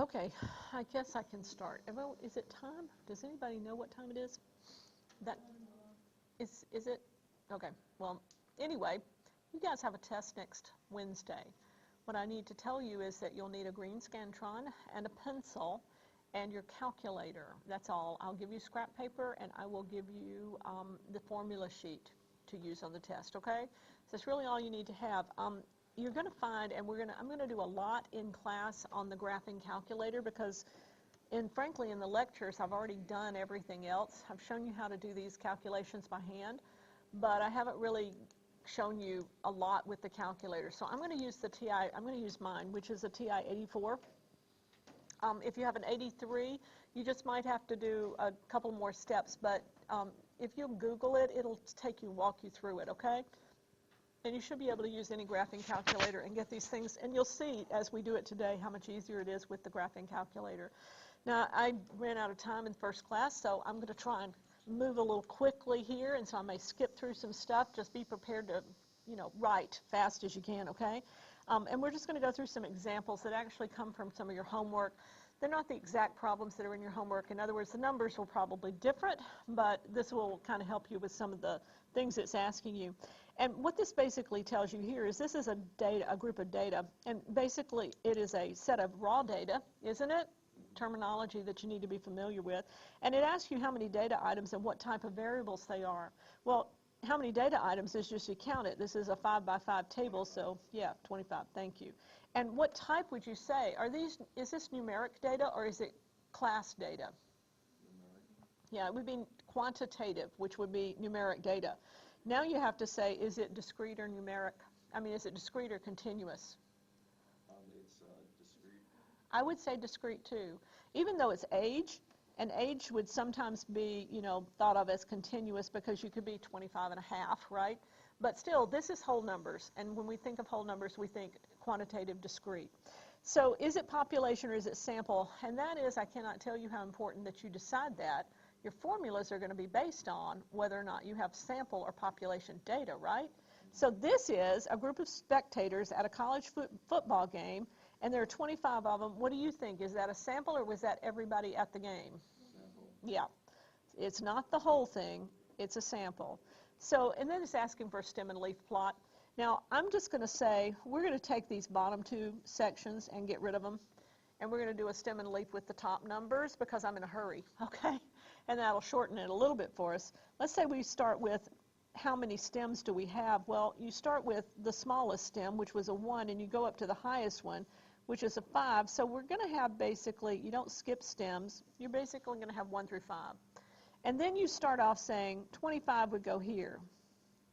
Okay, I guess I can start. Well, is it time? Does anybody know what time it is? That is it? Okay. Well, anyway, you guys have a test next Wednesday. What I need to tell you is that you'll need a green Scantron and a pencil and your calculator. That's all. I'll give you scrap paper and I will give you the formula sheet to use on the test, okay? So that's really all you need to have. You're going to find, and I'm going to do a lot in class on the graphing calculator because, frankly, in the lectures, I've already done everything else. I've shown you how to do these calculations by hand, but I haven't really shown you a lot with the calculator. So I'm going to use the TI, I'm going to use mine, which is a TI-84. If you have an 83, you just might have to do a couple more steps, but if you Google it, it'll walk you through it, okay? And you should be able to use any graphing calculator and get these things, and you'll see as we do it today how much easier it is with the graphing calculator. Now, I ran out of time in first class, so I'm going to try and move a little quickly here, and so I may skip through some stuff. Just be prepared to, write fast as you can, okay? And we're just going to go through some examples that actually come from some of your homework. They're not the exact problems that are in your homework. In other words, the numbers will probably different, but this will kind of help you with some of the things it's asking you. And what this basically tells you here is this is a group of data, and basically it is a set of raw data, isn't it? Terminology that you need to be familiar with. And it asks you how many data items and what type of variables they are. Well, how many data items is just you count it. This is a 5x5 table, so yeah, 25, thank you. And what type would you say? Is this numeric data or is it class data? Numeric. Yeah, it would be quantitative, which would be numeric data. Now you have to say, is it discrete or numeric? I mean, is it discrete or continuous? It's discrete. I would say discrete too. Even though it's age, and age would sometimes be, thought of as continuous because you could be 25 and a half, right? But still, this is whole numbers, and when we think of whole numbers, we think quantitative discrete. So is it population or is it sample? And that is, I cannot tell you how important that you decide that. Your formulas are going to be based on whether or not you have sample or population data, right? So this is a group of spectators at a college football game, and there are 25 of them. What do you think? Is that a sample or was that everybody at the game? Sample. Yeah. It's not the whole thing. It's a sample. So, and then it's asking for a stem and leaf plot. Now, I'm just going to say we're going to take these bottom two sections and get rid of them, and we're going to do a stem and leaf with the top numbers because I'm in a hurry, okay? And that'll shorten it a little bit for us. Let's say we start with how many stems do we have? Well, you start with the smallest stem, which was a 1, and you go up to the highest one, which is a 5. So we're going to have basically, you don't skip stems. You're basically going to have 1 through 5. And then you start off saying 25 would go here,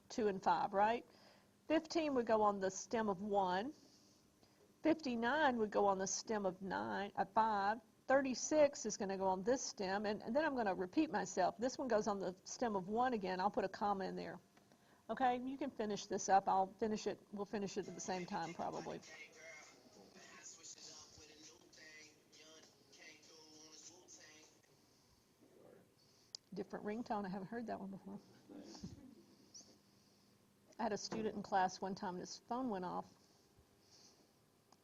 2 and 5, right? 15 would go on the stem of 1. 59 would go on the stem of 5. 36 is going to go on this stem, and then I'm going to repeat myself. This one goes on the stem of 1 again. I'll put a comma in there. Okay, you can finish this up. I'll finish it. We'll finish it at the same time probably. Different ringtone. I haven't heard that one before. I had a student in class one time and his phone went off,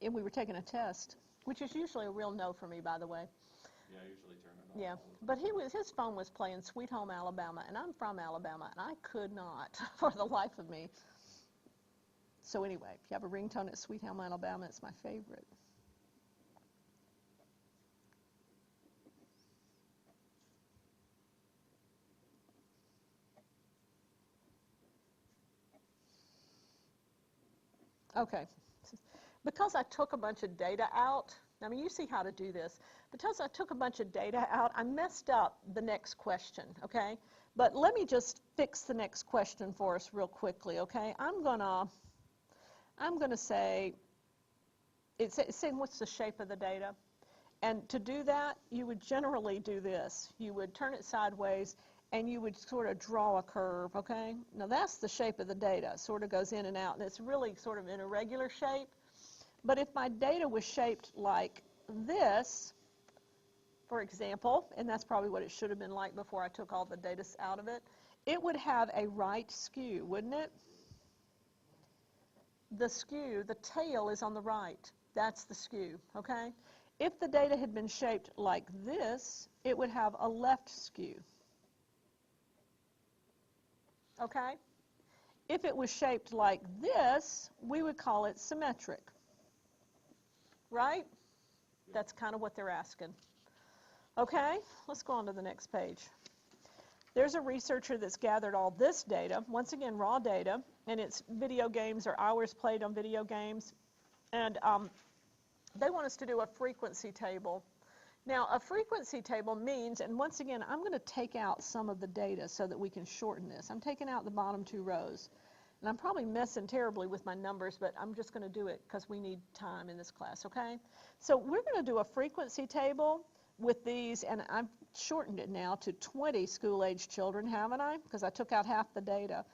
and we were taking a test, which is usually a real no for me, by the way. Yeah, I usually turn it off. Yeah, but his phone was playing Sweet Home Alabama, and I'm from Alabama, and I could not for the life of me. So anyway, if you have a ringtone at Sweet Home Alabama, it's my favorite. Okay, because I took a bunch of data out, I mean, you see how to do this. Because I took a bunch of data out, I messed up the next question, okay? But let me just fix the next question for us real quickly, okay? I'm gonna say, it's saying what's the shape of the data? And to do that, you would generally do this. You would turn it sideways, and you would sort of draw a curve, okay? Now that's the shape of the data. It sort of goes in and out, and it's really sort of an irregular shape. But if my data was shaped like this, for example, and that's probably what it should have been like before I took all the data out of it, it would have a right skew, wouldn't it? The skew, the tail is on the right. That's the skew, okay? If the data had been shaped like this, it would have a left skew. Okay? If it was shaped like this, we would call it symmetric. Right? That's kind of what they're asking. Okay, let's go on to the next page. There's a researcher that's gathered all this data, once again raw data, and it's video games or hours played on video games. And they want us to do a frequency table. Now, a frequency table means, and once again, I'm going to take out some of the data so that we can shorten this. I'm taking out the bottom two rows. And I'm probably messing terribly with my numbers, but I'm just going to do it because we need time in this class, okay? So we're going to do a frequency table with these, and I've shortened it now to 20 school-age children, haven't I? Because I took out half the data.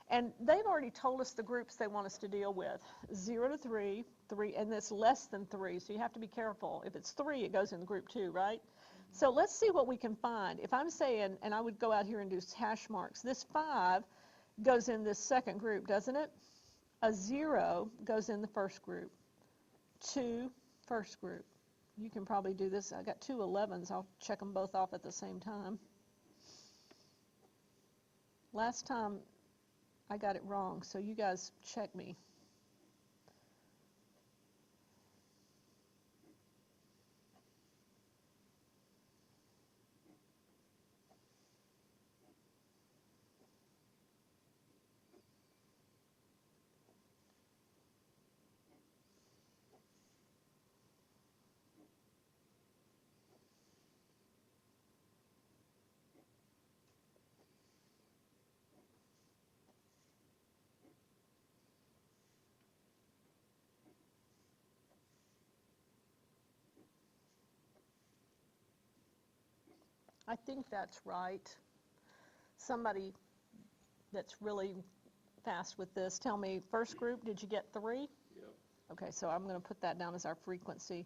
And they've already told us the groups they want us to deal with. 0 to 3, 3, and it's less than 3, so you have to be careful. If it's 3, it goes in group 2, right? So let's see what we can find. If I'm saying, and I would go out here and do hash marks, this 5 goes in this second group, doesn't it? A 0 goes in the first group. 2, first group. You can probably do this. I got two 11s. I'll check them both off at the same time. Last time I got it wrong, so you guys check me. I think that's right. Somebody that's really fast with this, tell me, first group, did you get 3? Yep. Okay, so I'm going to put that down as our frequency.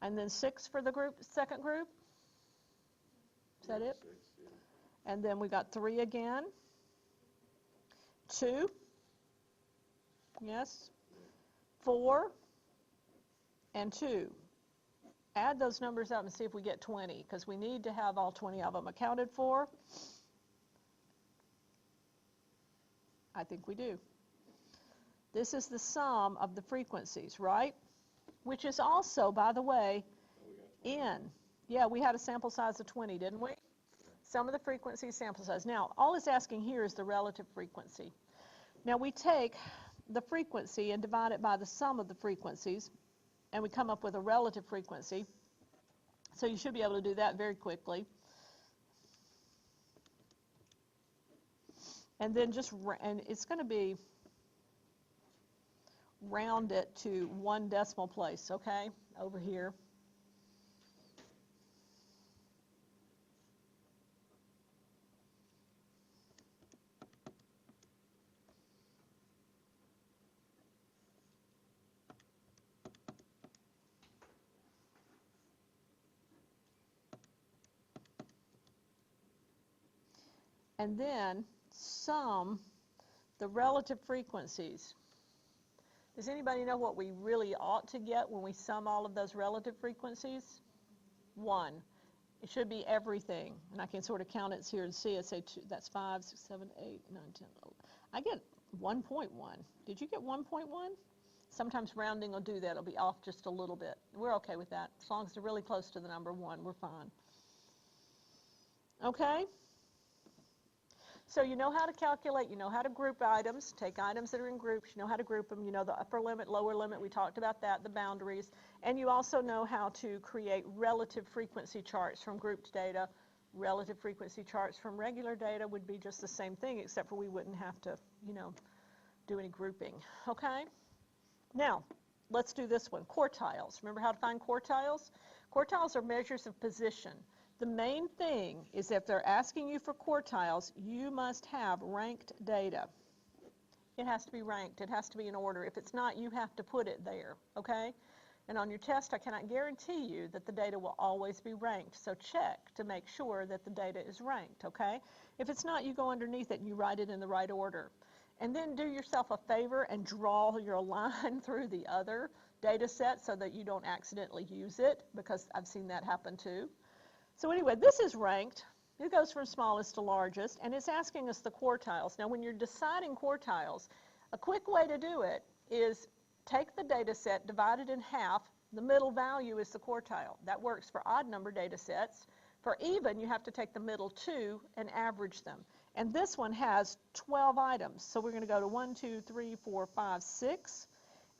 And then 6 for the group, second group? Is that it? 6, yeah. And then we got 3 again. 2? Yes. 4 and 2. Add those numbers up and see if we get 20, because we need to have all 20 of them accounted for. I think we do. This is the sum of the frequencies, right? Which is also, by the way, n. Yeah, we had a sample size of 20, didn't we? Sum of the frequency, sample size. Now, all it's asking here is the relative frequency. Now, we take the frequency and divide it by the sum of the frequencies, and we come up with a relative frequency. So you should be able to do that very quickly. And then and it's going to be round it to 1 decimal place, okay, over here. And then sum the relative frequencies. Does anybody know what we really ought to get when we sum all of those relative frequencies? 1. It should be everything. And I can sort of count it here and see it. Say 2, that's 5, 6, 7, 8, 9, 10, 11. I get 1.1. Did you get 1.1? Sometimes rounding will do that. It'll be off just a little bit. We're okay with that. As long as they're really close to the number 1, we're fine. Okay? So you know how to calculate, you know how to group items, take items that are in groups, you know how to group them, you know the upper limit, lower limit, we talked about that, the boundaries, and you also know how to create relative frequency charts from grouped data. Relative frequency charts from regular data would be just the same thing, except for we wouldn't have to, do any grouping, okay? Now, let's do this one, quartiles. Remember how to find quartiles? Quartiles are measures of position. The main thing is if they're asking you for quartiles, you must have ranked data. It has to be ranked. It has to be in order. If it's not, you have to put it there, okay? And on your test, I cannot guarantee you that the data will always be ranked. So check to make sure that the data is ranked, okay? If it's not, you go underneath it and you write it in the right order. And then do yourself a favor and draw your line through the other data set so that you don't accidentally use it, because I've seen that happen too. So anyway, this is ranked. It goes from smallest to largest, and it's asking us the quartiles. Now, when you're deciding quartiles, a quick way to do it is take the data set, divide it in half. The middle value is the quartile. That works for odd number data sets. For even, you have to take the middle two and average them. And this one has 12 items. So we're going to go to 1, 2, 3, 4, 5, 6.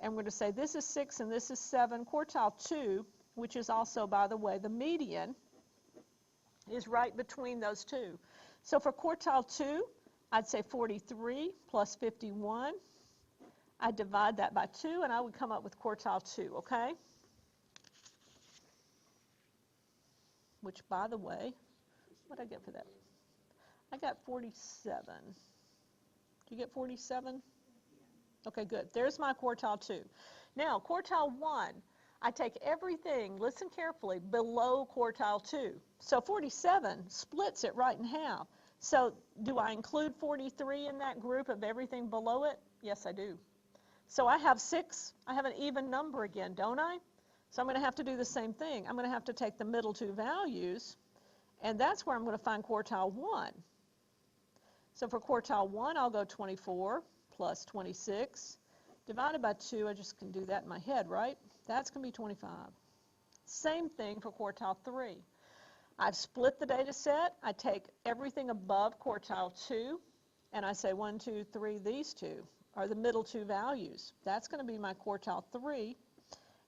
And we're going to say this is 6 and this is 7. Quartile 2, which is also, by the way, the median, is right between those two. So for quartile 2, I'd say 43 plus 51. I'd divide that by 2, and I would come up with quartile 2, okay? Which, by the way, what did I get for that? I got 47. Do you get 47? Okay, good. There's my quartile 2. Now, quartile 1, I take everything, listen carefully, below quartile 2. So 47 splits it right in half. So do I include 43 in that group of everything below it? Yes, I do. So I have 6. I have an even number again, don't I? So I'm going to have to do the same thing. I'm going to have to take the middle two values, and that's where I'm going to find quartile 1. So for quartile 1, I'll go 24 plus 26 divided by 2. I just can do that in my head, right? That's going to be 25. Same thing for quartile 3. I've split the data set. I take everything above quartile 2, and I say 1, 2, 3, these two are the middle two values. That's going to be my quartile 3,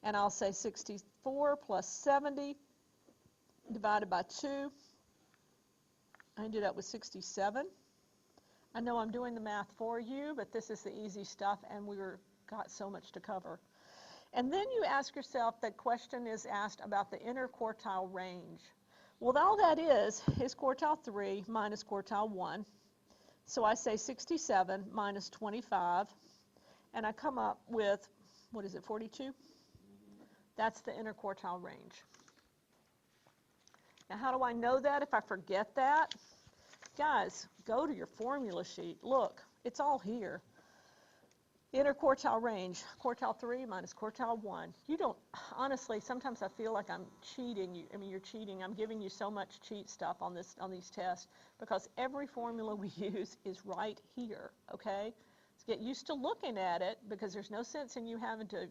and I'll say 64 plus 70 divided by 2. I ended up with 67. I know I'm doing the math for you, but this is the easy stuff, and we've got so much to cover. And then you ask yourself, that question is asked about the interquartile range. Well, all that is quartile 3 minus quartile 1. So I say 67 minus 25, and I come up with, what is it, 42? That's the interquartile range. Now, how do I know that if I forget that? Guys, go to your formula sheet. Look, it's all here. Interquartile range, quartile 3 minus quartile 1. You don't, honestly, sometimes I feel like I'm cheating you. I mean, you're cheating. I'm giving you so much cheat stuff on these tests, because every formula we use is right here, okay? So get used to looking at it, because there's no sense in you having to,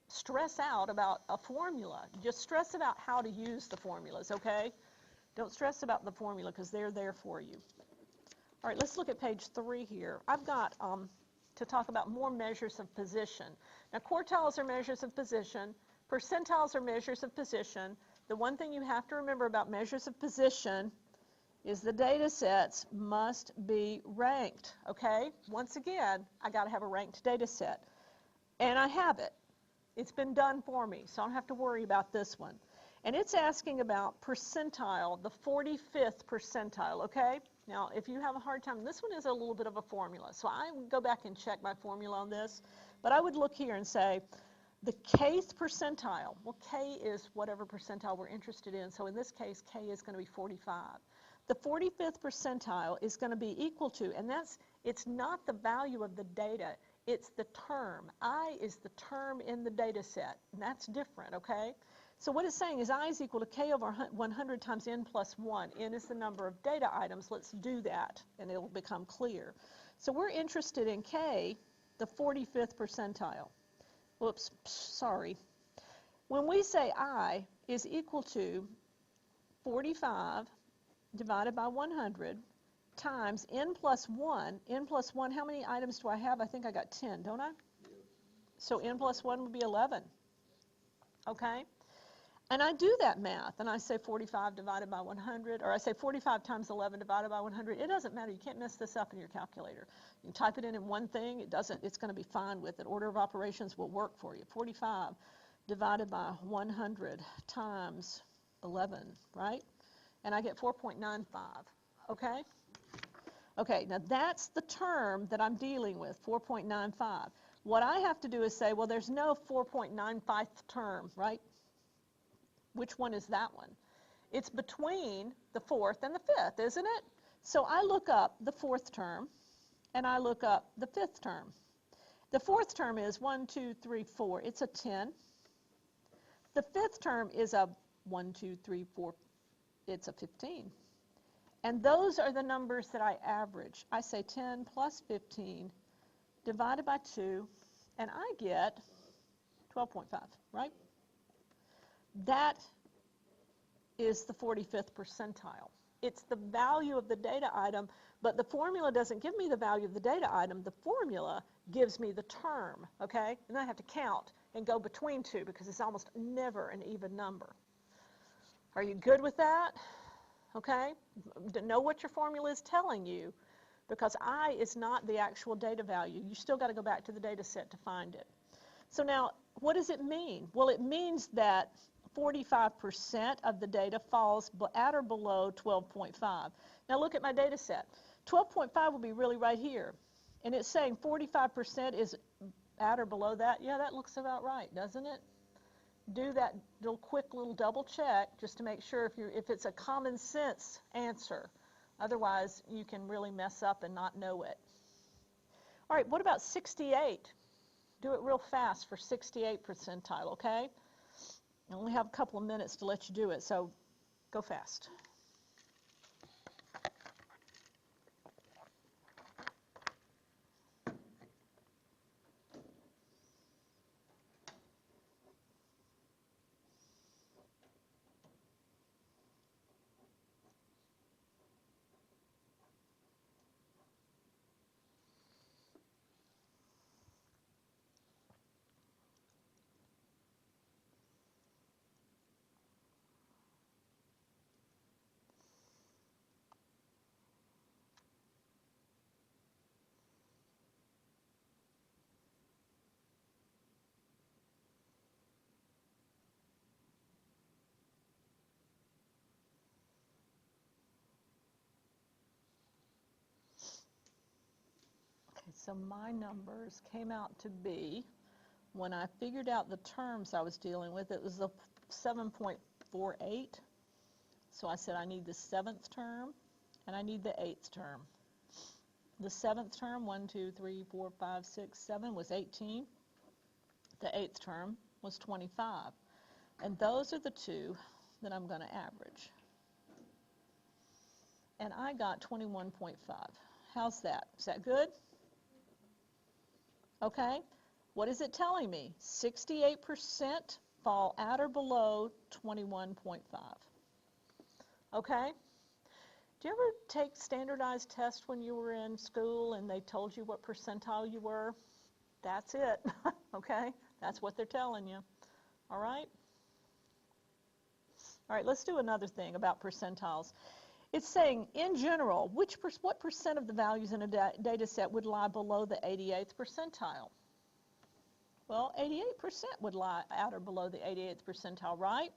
stress out about a formula. Just stress about how to use the formulas, okay? Don't stress about the formula, because they're there for you. All right, let's look at page 3 here. I've got to talk about more measures of position. Now, quartiles are measures of position. Percentiles are measures of position. The one thing you have to remember about measures of position is the data sets must be ranked, okay? Once again, I got to have a ranked data set. And I have it. It's been done for me, so I don't have to worry about this one. And it's asking about percentile, the 45th percentile, okay? Now, if you have a hard time, this one is a little bit of a formula. So I would go back and check my formula on this. But I would look here and say, the kth percentile. Well, k is whatever percentile we're interested in. So in this case, k is going to be 45. The 45th percentile is going to be equal to, and it's not the value of the data. It's the term. I is the term in the data set, and that's different, okay? So what it's saying is I is equal to k over 100 times n plus 1. N is the number of data items. Let's do that, and it will become clear. So we're interested in k, the 45th percentile. Whoops, sorry. When we say I is equal to 45 divided by 100 times n plus 1, how many items do I have? I think I got 10, don't I? So n plus 1 would be 11, okay? And I do that math, and I say 45 divided by 100, or I say 45 times 11 divided by 100. It doesn't matter. You can't mess this up in your calculator. You can type it in one thing. It's going to be fine with it. Order of operations will work for you. 45 divided by 100 times 11, right? And I get 4.95, okay? Okay, now that's the term that I'm dealing with, 4.95. What I have to do is say, well, there's no 4.95th term, right? Which one is that one? It's between the 4th and the 5th, isn't it? So I look up the 4th term, and I look up the 5th term. The fourth term is 1, 2, 3, 4. It's a 10. The fifth term is a 1, 2, 3, 4. It's a 15. And those are the numbers that I average. I say 10 plus 15 divided by 2, and I get 12.5, right? That is the 45th percentile. It's the value of the data item, but the formula doesn't give me the value of the data item. The formula gives me the term, okay? And then I have to count and go between two because it's almost never an even number. Are you good with that? Okay? Know what your formula is telling you, because I is not the actual data value. You still got to go back to the data set to find it. So now, what does it mean? Well, it means that 45% of the data falls at or below 12.5. Now look at my data set. 12.5 will be really right here. And it's saying 45% is at or below that. Yeah, that looks about right, doesn't it? Do that quick little double check just to make sure if it's a common sense answer. Otherwise, you can really mess up and not know it. All right, what about 68? Do it real fast for 68 percentile, okay? I only have a couple of minutes to let you do it, so go fast. Okay, so my numbers came out to be, when I figured out the terms I was dealing with, it was a 7.48. So I said I need the 7th term and I need the 8th term. The 7th term, 1, 2, 3, 4, 5, 6, 7, was 18. The 8th term was 25. And those are the two that I'm going to average. And I got 21.5. How's that? Is that good? Okay. What is it telling me? 68% fall at or below 21.5. Okay? Do you ever take standardized tests when you were in school and they told you what percentile you were? That's it. Okay? That's what they're telling you. All right? All right, let's do another thing about percentiles. It's saying, in general, what percent of the values in a data set would lie below the 88th percentile? Well, 88% would lie at or below the 88th percentile, right?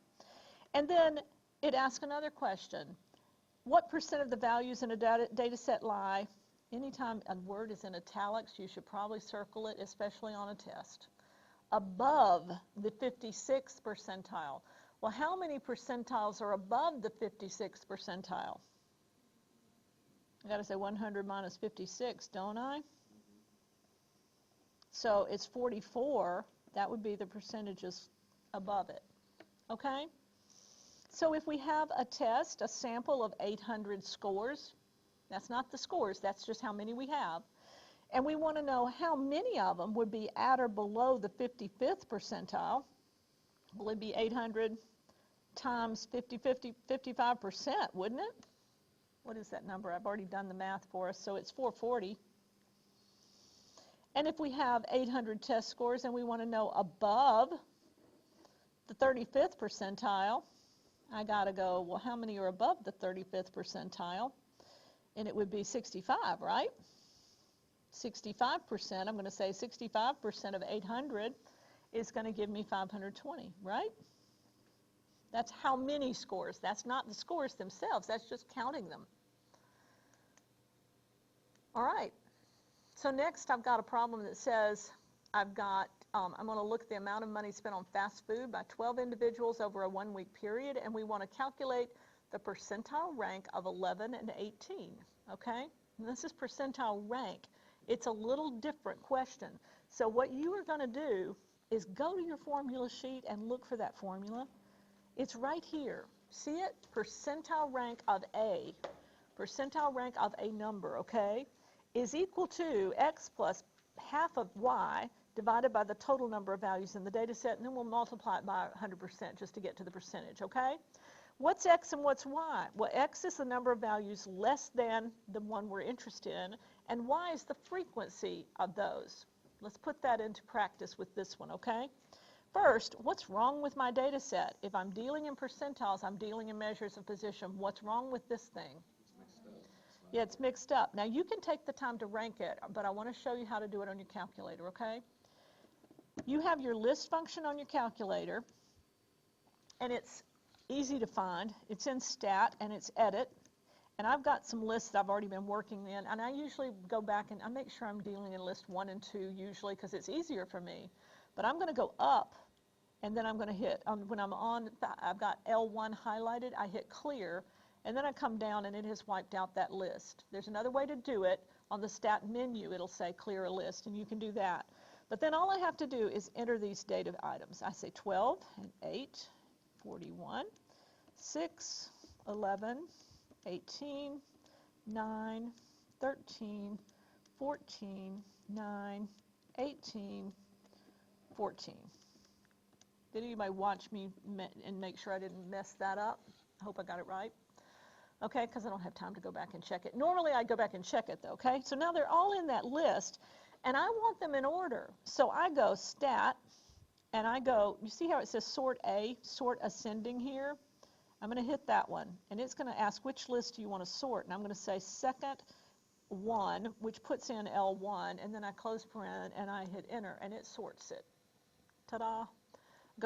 And then it asks another question. What percent of the values in a data set lie? Anytime a word is in italics, you should probably circle it, especially on a test. Above the 56th percentile. Well, how many percentiles are above the 56th percentile? I got to say 100 minus 56, don't I? So it's 44. That would be the percentages above it. Okay? So if we have a test, a sample of 800 scores, that's not the scores, that's just how many we have, and we want to know how many of them would be at or below the 55th percentile, well, it'd be 800 times 55%, wouldn't it? What is that number? I've already done the math for us, so it's 440. And if we have 800 test scores and we want to know above the 35th percentile, I got to go, well, how many are above the 35th percentile? And it would be 65, right? 65%, I'm going to say 65% of 800 is going to give me 520, right? That's how many scores. That's not the scores themselves. That's just counting them. All right. So next I've got a problem that says I'm going to look at the amount of money spent on fast food by 12 individuals over a 1-week period, and we want to calculate the percentile rank of 11 and 18, okay? And this is percentile rank. It's a little different question. So what you are going to do is go to your formula sheet and look for that formula. It's right here. See it? Percentile rank of A. Percentile rank of a number, okay, is equal to x plus half of y divided by the total number of values in the data set, and then we'll multiply it by 100% just to get to the percentage, okay? What's x and what's y? Well, x is the number of values less than the one we're interested in, and y is the frequency of those. Let's put that into practice with this one, okay? First, what's wrong with my data set? If I'm dealing in percentiles, I'm dealing in measures of position. What's wrong with this thing? Yeah, it's mixed up. Now, you can take the time to rank it, but I want to show you how to do it on your calculator, okay? You have your list function on your calculator, and it's easy to find. It's in stat, and it's edit. And I've got some lists that I've already been working in, and I usually go back and I make sure I'm dealing in list 1 and 2 usually because it's easier for me. But I'm going to go up, and then I'm going to hit, when I'm on, I've got L1 highlighted, I hit clear, and then I come down and it has wiped out that list. There's another way to do it. On the stat menu, it'll say clear a list, and you can do that. But then all I have to do is enter these data items. I say 12 and 8, 41, 6, 11, 18, 9, 13, 14, 9, 18, 14. Did anybody watch me and make sure I didn't mess that up? I hope I got it right. Okay, because I don't have time to go back and check it. Normally I go back and check it though, okay? So now they're all in that list, and I want them in order. So I go stat, and I go, you see how it says sort A, sort ascending here? I'm going to hit that one, and it's going to ask which list do you want to sort, and I'm going to say second 1, which puts in L1, and then I close paren, and I hit enter, and it sorts it. Ta-da!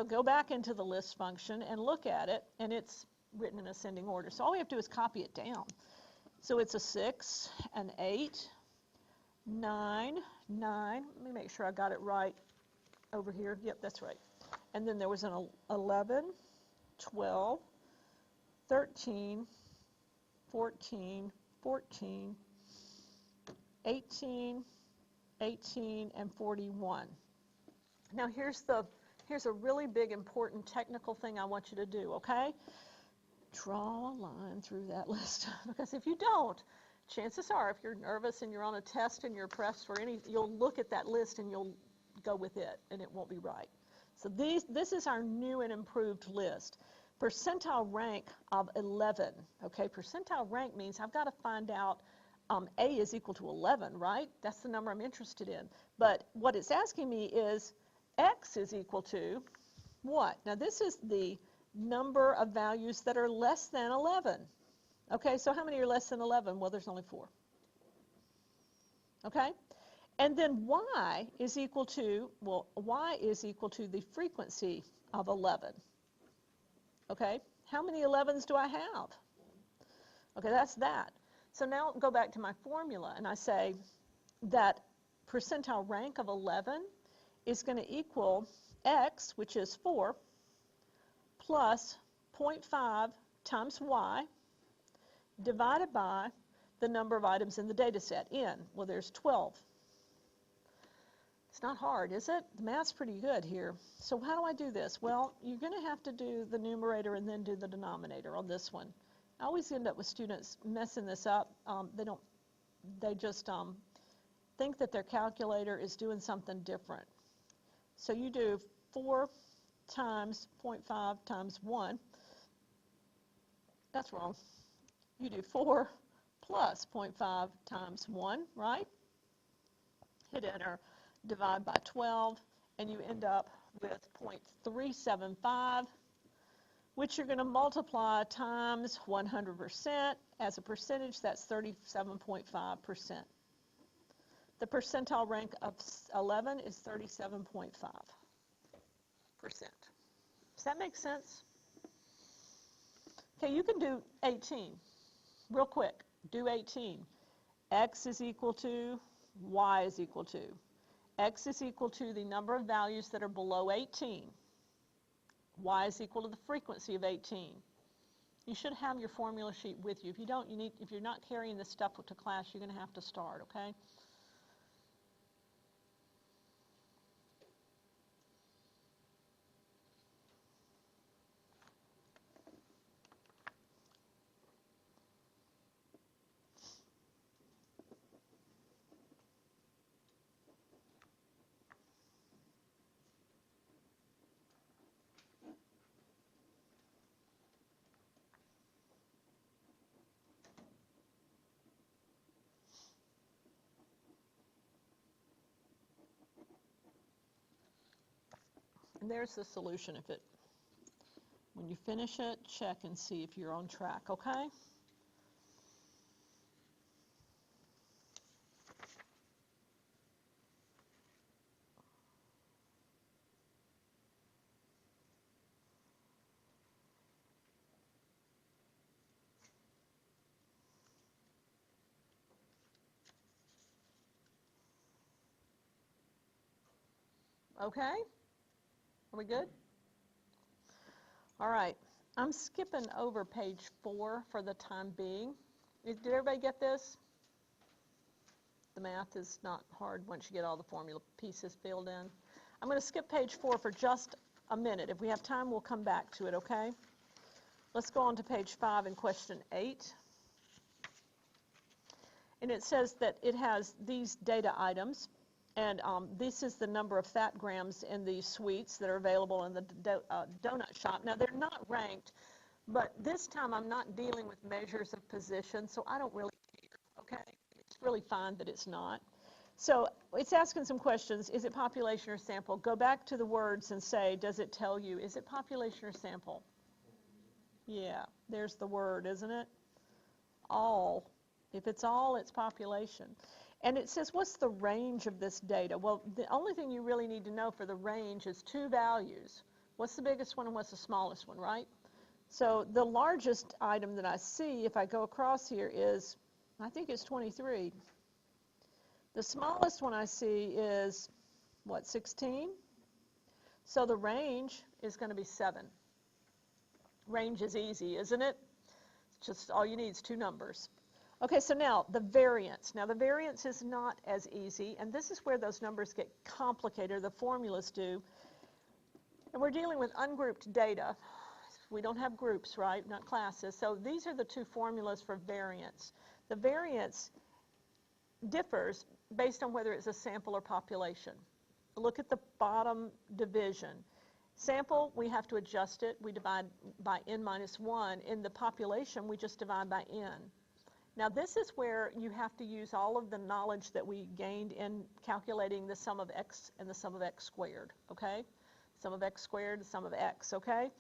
Go back into the list function and look at it, and it's written in ascending order. So all we have to do is copy it down. So it's a 6, an 8, 9, 9. Let me make sure I got it right over here. Yep, that's right. And then there was an 11, 12, 13, 14, 14, 18, 18, and 41. Now here's a really big important technical thing I want you to do, okay? Draw a line through that list, because if you don't, chances are if you're nervous and you're on a test and you're pressed for any, you'll look at that list and you'll go with it and it won't be right. So this is our new and improved list. Percentile rank of 11, okay? Percentile rank means I've got to find out A is equal to 11, right? That's the number I'm interested in. But what it's asking me is X is equal to what? Now this is the number of values that are less than 11. Okay, so how many are less than 11? Well, there's only 4. Okay? And then Y is equal to, well, Y is equal to the frequency of 11. Okay? How many 11s do I have? Okay, that's that. So now go back to my formula, and I say that percentile rank of 11 is going to equal X, which is 4, plus 0.5 times Y divided by the number of items in the data set, N. Well, there's 12. It's not hard, is it? The math's pretty good here. So how do I do this? Well, you're going to have to do the numerator and then do the denominator on this one. I always end up with students messing this up. They just think that their calculator is doing something different. So you do 4 times 0.5 times 1. That's wrong. You do 4 plus 0.5 times 1, right? Hit enter, divide by 12, and you end up with 0.375, which you're going to multiply times 100%. As a percentage, that's 37.5%. The percentile rank of 11 is 37.5%. Does that make sense? Okay, you can do 18. Real quick, do 18. X is equal to, Y is equal to. X is equal to the number of values that are below 18. Y is equal to the frequency of 18. You should have your formula sheet with you. If you don't, if you're not carrying this stuff to class, you're going to have to start, okay? And there's the solution. When you finish it, check and see if you're on track, okay? Okay? Are we good? All right. I'm skipping over page 4 for the time being. Did everybody get this? The math is not hard once you get all the formula pieces filled in. I'm going to skip page 4 for just a minute. If we have time, we'll come back to it, okay? Let's go on to page 5 and question 8. And it says that it has these data items, and this is the number of fat grams in these sweets that are available in the donut shop. Now, they're not ranked, but this time I'm not dealing with measures of position, so I don't really care, okay? It's really fine that it's not. So it's asking some questions. Is it population or sample? Go back to the words and say, does it tell you, is it population or sample? Yeah, there's the word, isn't it? All. If it's all, it's population. And it says, what's the range of this data? Well, the only thing you really need to know for the range is 2 values. What's the biggest one and what's the smallest one, right? So the largest item that I see, if I go across here, is, I think it's 23. The smallest one I see is, what, 16? So the range is going to be 7. Range is easy, isn't it? It's just all you need is 2 numbers. Okay, so now the variance. Now the variance is not as easy, and this is where those numbers get complicated, the formulas do. And we're dealing with ungrouped data. We don't have groups, right? Not classes. So these are the 2 formulas for variance. The variance differs based on whether it's a sample or population. Look at the bottom division. Sample, we have to adjust it. We divide by n minus 1. In the population, we just divide by n. Now this is where you have to use all of the knowledge that we gained in calculating the sum of x and the sum of x squared, okay? Sum of x squared, the sum of x, okay?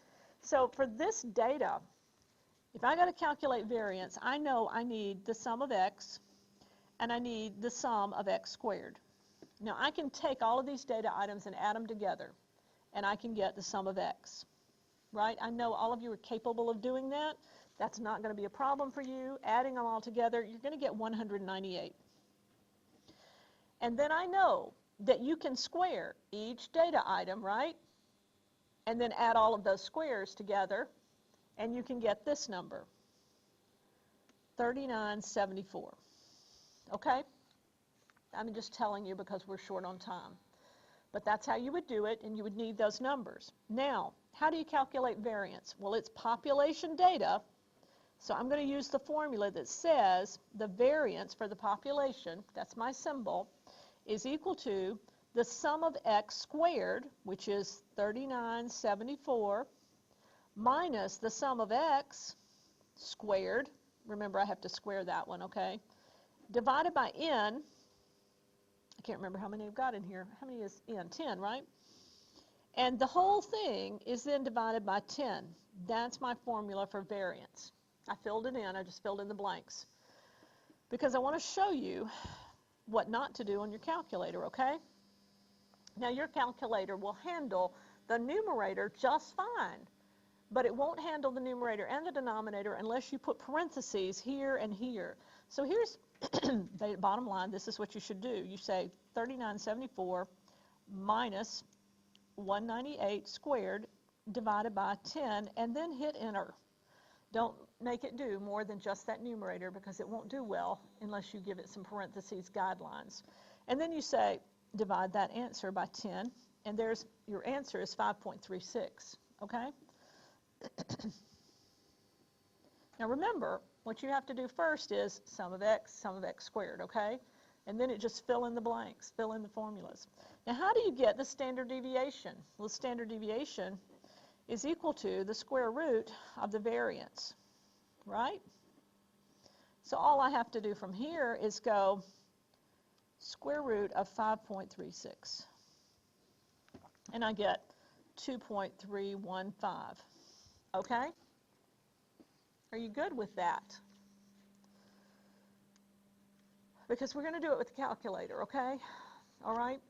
So for this data, if I got to calculate variance, I know I need the sum of x and I need the sum of x squared. Now I can take all of these data items and add them together, and I can get the sum of x, right? I know all of you are capable of doing that. That's not going to be a problem for you. Adding them all together, you're going to get 198. And then I know that you can square each data item, right? And then add all of those squares together, and you can get this number, 3974. Okay? I'm just telling you because we're short on time. But that's how you would do it, and you would need those numbers. Now, how do you calculate variance? Well, it's population data. So I'm going to use the formula that says the variance for the population, that's my symbol, is equal to the sum of x squared, which is 3974, minus the sum of x squared. Remember, I have to square that one, okay? Divided by n. I can't remember how many I've got in here. How many is n? 10, right? And the whole thing is then divided by 10. That's my formula for variance. I filled it in. I just filled in the blanks. Because I want to show you what not to do on your calculator, okay? Now, your calculator will handle the numerator just fine, but it won't handle the numerator and the denominator unless you put parentheses here and here. So here's the bottom line. This is what you should do. You say 3974 minus 198 squared divided by 10, and then hit enter. Don't make it do more than just that numerator because it won't do well unless you give it some parentheses guidelines. And then you say divide that answer by 10, and there's your answer is 5.36, okay? Now remember, what you have to do first is sum of x squared, okay? And then it just fill in the blanks, fill in the formulas. Now how do you get the standard deviation? Well, the standard deviation is equal to the square root of the variance, right? So all I have to do from here is go square root of 5.36. And I get 2.315. Okay? Are you good with that? Because we're going to do it with the calculator, okay? All right?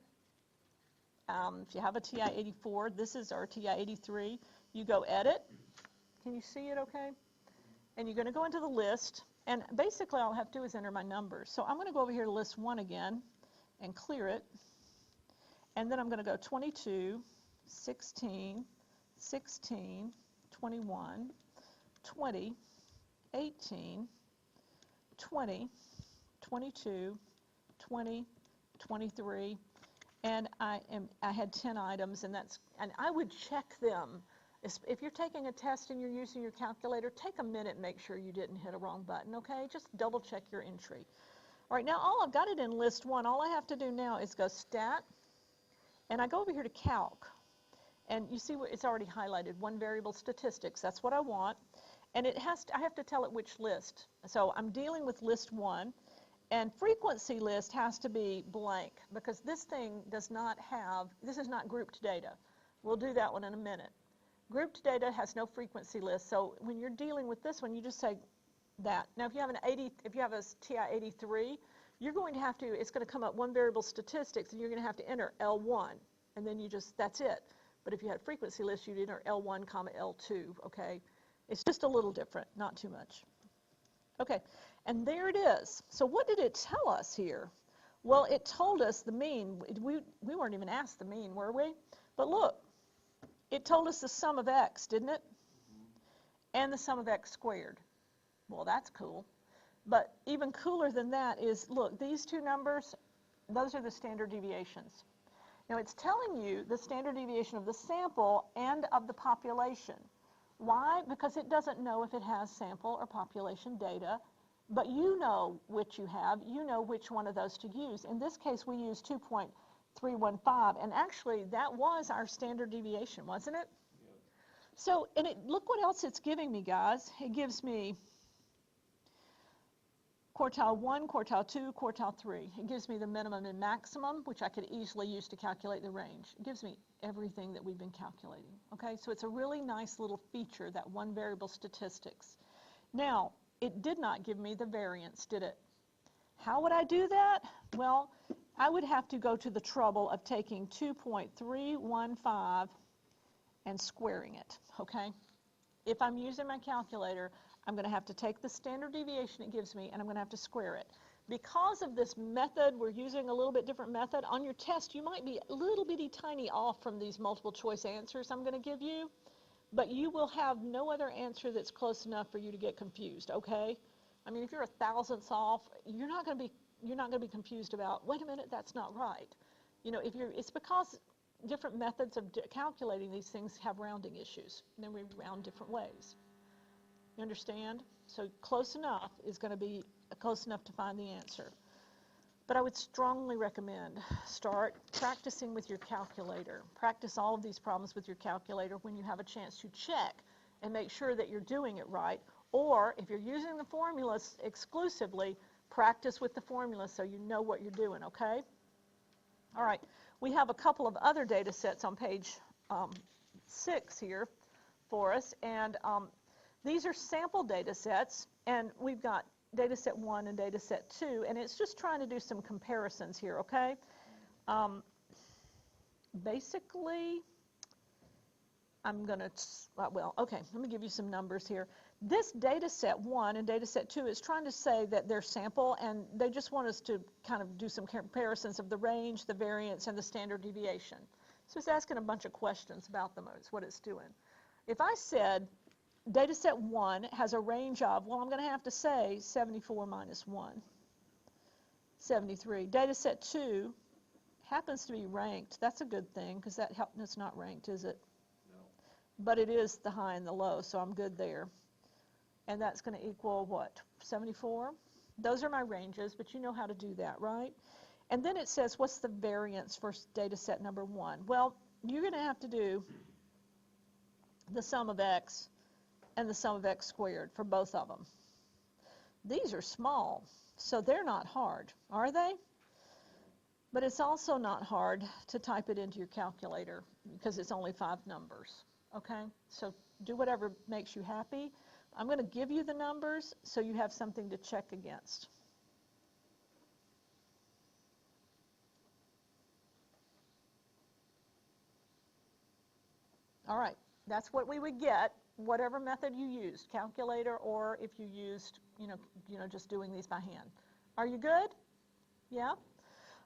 If you have a TI-84, this is our TI-83. You go edit. Can you see it okay? And you're going to go into the list. And basically all I have to do is enter my numbers. So I'm going to go over here to list 1 again and clear it. And then I'm going to go 22, 16, 16, 21, 20, 18, 20, 22, 20, 23, and I had 10 items, and I would check them. If you're taking a test and you're using your calculator, take a minute and make sure you didn't hit a wrong button, okay? Just double check your entry. All right, now I've got it in list 1. All I have to do now is go stat, and I go over here to calc. And you see it's already highlighted, one variable statistics. That's what I want. And I have to tell it which list. So I'm dealing with list 1. And frequency list has to be blank because this thing does not have, this is not grouped data. We'll do that one in a minute. Grouped data has no frequency list. So when you're dealing with this one, you just say that. Now if you have a TI-83, you're going to have to, it's going to come up one variable statistics and you're going to have to enter L1. And then that's it. But if you had frequency list, you'd enter L1, L2, okay? It's just a little different, not too much. Okay, and there it is. So what did it tell us here? Well, it told us the mean. We weren't even asked the mean, were we? But look, it told us the sum of x, didn't it? And the sum of x squared. Well, that's cool. But even cooler than that is, look, these two numbers, those are the standard deviations. Now, it's telling you the standard deviation of the sample and of the population. Why? Because it doesn't know if it has sample or population data, but you know which you have. You know which one of those to use. In this case, we used 2.315, and actually, that was our standard deviation, wasn't it? Yep. So, look what else it's giving me, guys. It gives me quartile 1, quartile 2, quartile 3. It gives me the minimum and maximum, which I could easily use to calculate the range. It gives me everything that we've been calculating. Okay, so it's a really nice little feature, that one variable statistics. Now, it did not give me the variance, did it? How would I do that? Well, I would have to go to the trouble of taking 2.315 and squaring it, okay? If I'm using my calculator, I'm going to have to take the standard deviation it gives me and I'm going to have to square it. Because of this method, we're using a little bit different method. On your test, you might be a little bitty tiny off from these multiple choice answers I'm going to give you, but you will have no other answer that's close enough for you to get confused, okay? I mean, if you're a thousandths off, you're not going to be confused about, wait a minute, that's not right. You know, it's because different methods of calculating these things have rounding issues, and then we round different ways. You understand? So close enough is going to be close enough to find the answer. But I would strongly recommend start practicing with your calculator. Practice all of these problems with your calculator when you have a chance to check and make sure that you're doing it right. Or if you're using the formulas exclusively, practice with the formulas so you know what you're doing, okay? All right, we have a couple of other data sets on page 6 here for us, and these are sample data sets, and we've got data set 1 and data set 2, and it's just trying to do some comparisons here, okay? Basically, I'm going to, okay, let me give you some numbers here. This data set 1 and data set 2 is trying to say that they're sample, and they just want us to kind of do some comparisons of the range, the variance, and the standard deviation. So it's asking a bunch of questions about them. It's what it's doing. If I said data set 1 has a range of, well, I'm going to have to say 74 minus 1, 73. Data set 2 happens to be ranked. That's a good thing because that's not ranked, is it? No. But it is the high and the low, so I'm good there. And that's going to equal what, 74? Those are my ranges, but you know how to do that, right? And then it says, what's the variance for data set number 1? Well, you're going to have to do the sum of x and the sum of x squared for both of them. These are small, so they're not hard, are they? But it's also not hard to type it into your calculator because it's only 5 numbers, okay? So do whatever makes you happy. I'm going to give you the numbers so you have something to check against. All right, that's what we would get, whatever method you used, calculator or if you used, just doing these by hand. Are you good? Yeah?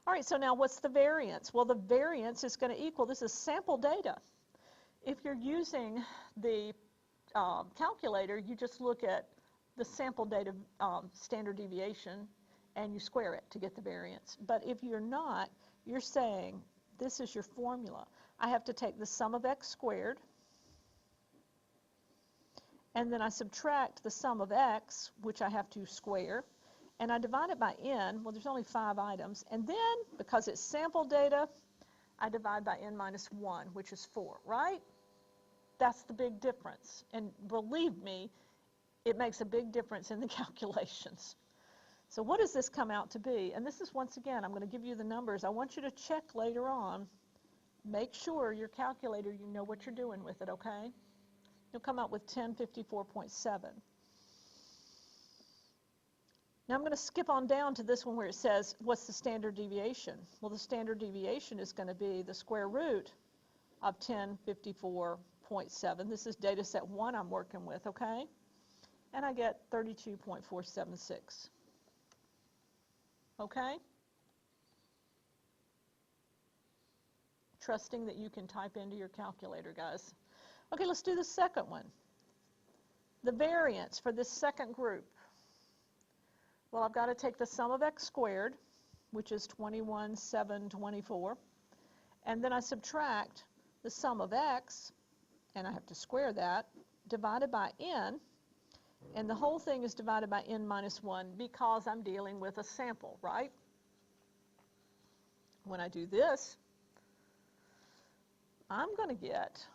All right, so now what's the variance? Well, the variance is going to equal, this is sample data. If you're using the calculator, you just look at the sample data standard deviation and you square it to get the variance. But if you're not, you're saying this is your formula. I have to take the sum of x squared, and then I subtract the sum of x, which I have to square, and I divide it by n. Well, there's only 5 items. And then, because it's sample data, I divide by n minus 1, which is 4, right? That's the big difference. And believe me, it makes a big difference in the calculations. So what does this come out to be? And this is, once again, I'm going to give you the numbers. I want you to check later on. Make sure your calculator, you know what you're doing with it, okay? You'll come out with 1054.7. Now I'm going to skip on down to this one where it says, what's the standard deviation? Well, the standard deviation is going to be the square root of 1054.7. This is data set 1 I'm working with, okay? And I get 32.476. Okay? Trusting that you can type into your calculator, guys. Okay, let's do the second one. The variance for this second group. Well, I've got to take the sum of x squared, which is 21,724, and then I subtract the sum of x, and I have to square that, divided by n, and the whole thing is divided by n minus 1 because I'm dealing with a sample, right? When I do this, I'm going to get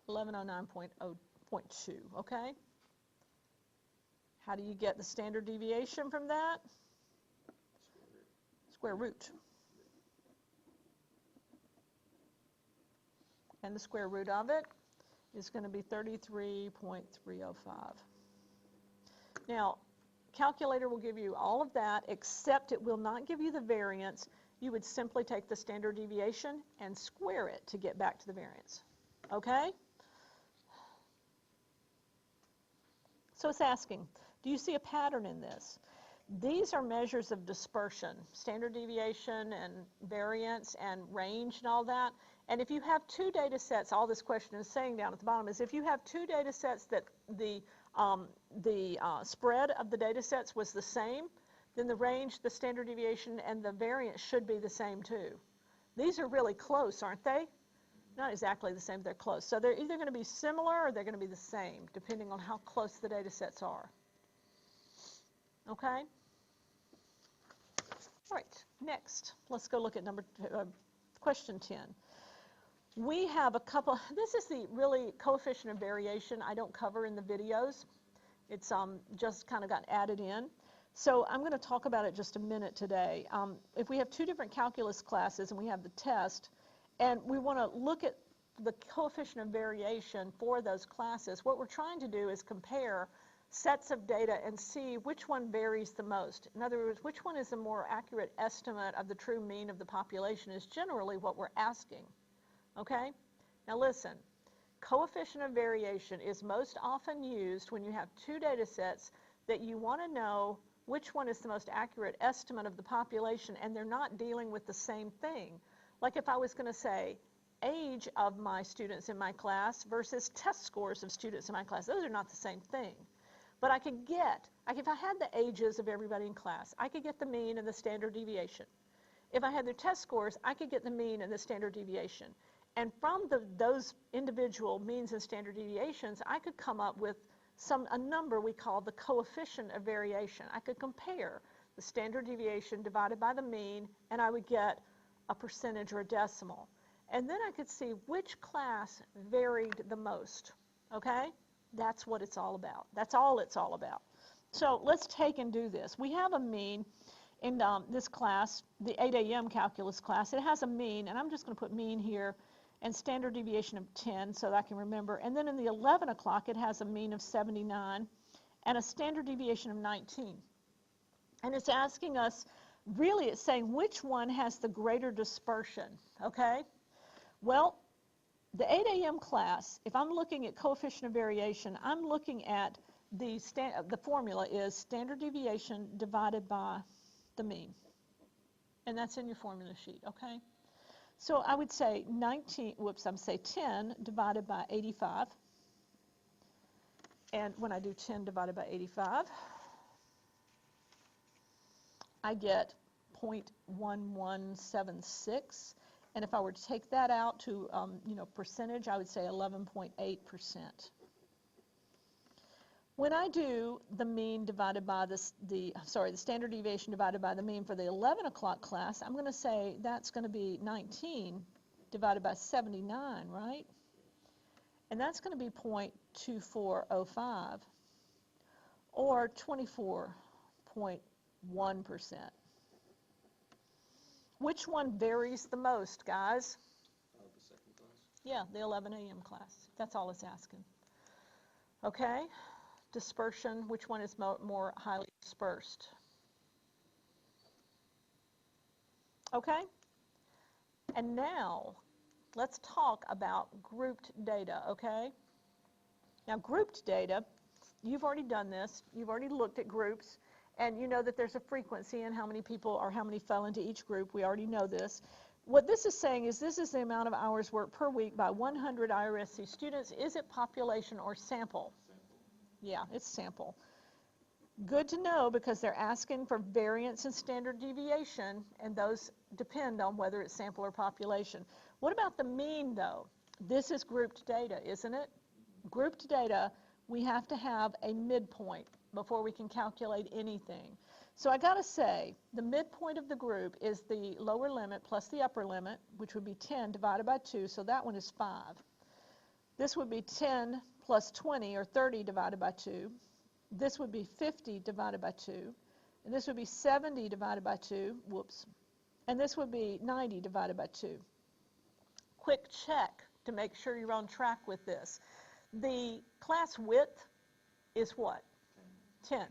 1109.2, okay? How do you get the standard deviation from that? Square root. And the square root of it is going to be 33.305. Now, calculator will give you all of that, except it will not give you the variance. You would simply take the standard deviation and square it to get back to the variance. Okay? So it's asking, do you see a pattern in this? These are measures of dispersion, standard deviation and variance and range and all that. And if you have 2 data sets, all this question is saying down at the bottom is if you have 2 data sets that the spread of the data sets was the same, then the range, the standard deviation, and the variance should be the same too. These are really close, aren't they? Not exactly the same, they're close. So they're either going to be similar or they're going to be the same, depending on how close the data sets are. Okay? All right, next, let's go look at question 10. We have a couple, this is the really coefficient of variation I don't cover in the videos. It's just kind of got added in. So I'm going to talk about it just a minute today. If we have 2 different calculus classes and we have the test, and we want to look at the coefficient of variation for those classes, what we're trying to do is compare sets of data and see which one varies the most. In other words, which one is a more accurate estimate of the true mean of the population is generally what we're asking. Okay? Now listen, coefficient of variation is most often used when you have 2 data sets that you want to know which one is the most accurate estimate of the population, and they're not dealing with the same thing. Like if I was going to say age of my students in my class versus test scores of students in my class, those are not the same thing. But I could get, if I had the ages of everybody in class, I could get the mean and the standard deviation. If I had their test scores, I could get the mean and the standard deviation. And from those individual means and standard deviations, I could come up with a number we call the coefficient of variation. I could compare the standard deviation divided by the mean, and I would get a percentage or a decimal. And then I could see which class varied the most, okay? That's what it's all about. That's all it's all about. So let's take and do this. We have a mean in this class, the 8 a.m. calculus class. It has a mean, and I'm just going to put mean here, and standard deviation of 10 so that I can remember. And then in the 11 o'clock, it has a mean of 79 and a standard deviation of 19. And it's asking us, really it's saying which one has the greater dispersion, okay? Well, the 8 a.m. class, if I'm looking at coefficient of variation, I'm looking at the formula is standard deviation divided by the mean. And that's in your formula sheet, okay? So I would say 10 divided by 85. And when I do 10 divided by 85, I get 0.1176. And if I were to take that out to, percentage, I would say 11.8%. When I do the mean divided by the standard deviation divided by the mean for the 11 o'clock class, I'm going to say that's going to be 19 divided by 79, right? And that's going to be 0.2405 or 24.1%. Which one varies the most, guys? The second class. Yeah, the 11 a.m. class. That's all it's asking. Okay? Dispersion, which one is more highly dispersed? Okay? And now, let's talk about grouped data, okay? Now, grouped data, you've already done this. You've already looked at groups, and you know that there's a frequency in how many people or how many fell into each group. We already know this. What this is saying is this is the amount of hours worked per week by 100 IRSC students. Is it population or sample? Yeah, it's sample. Good to know because they're asking for variance and standard deviation, and those depend on whether it's sample or population. What about the mean, though? This is grouped data, isn't it? Grouped data, we have to have a midpoint before we can calculate anything. So I got to say, the midpoint of the group is the lower limit plus the upper limit, which would be 10 divided by 2, so that one is 5. This would be 10 plus 20, or 30 divided by 2. This would be 50 divided by 2. And this would be 70 divided by 2. Whoops. And this would be 90 divided by 2. Quick check to make sure you're on track with this. The class width is what? 10.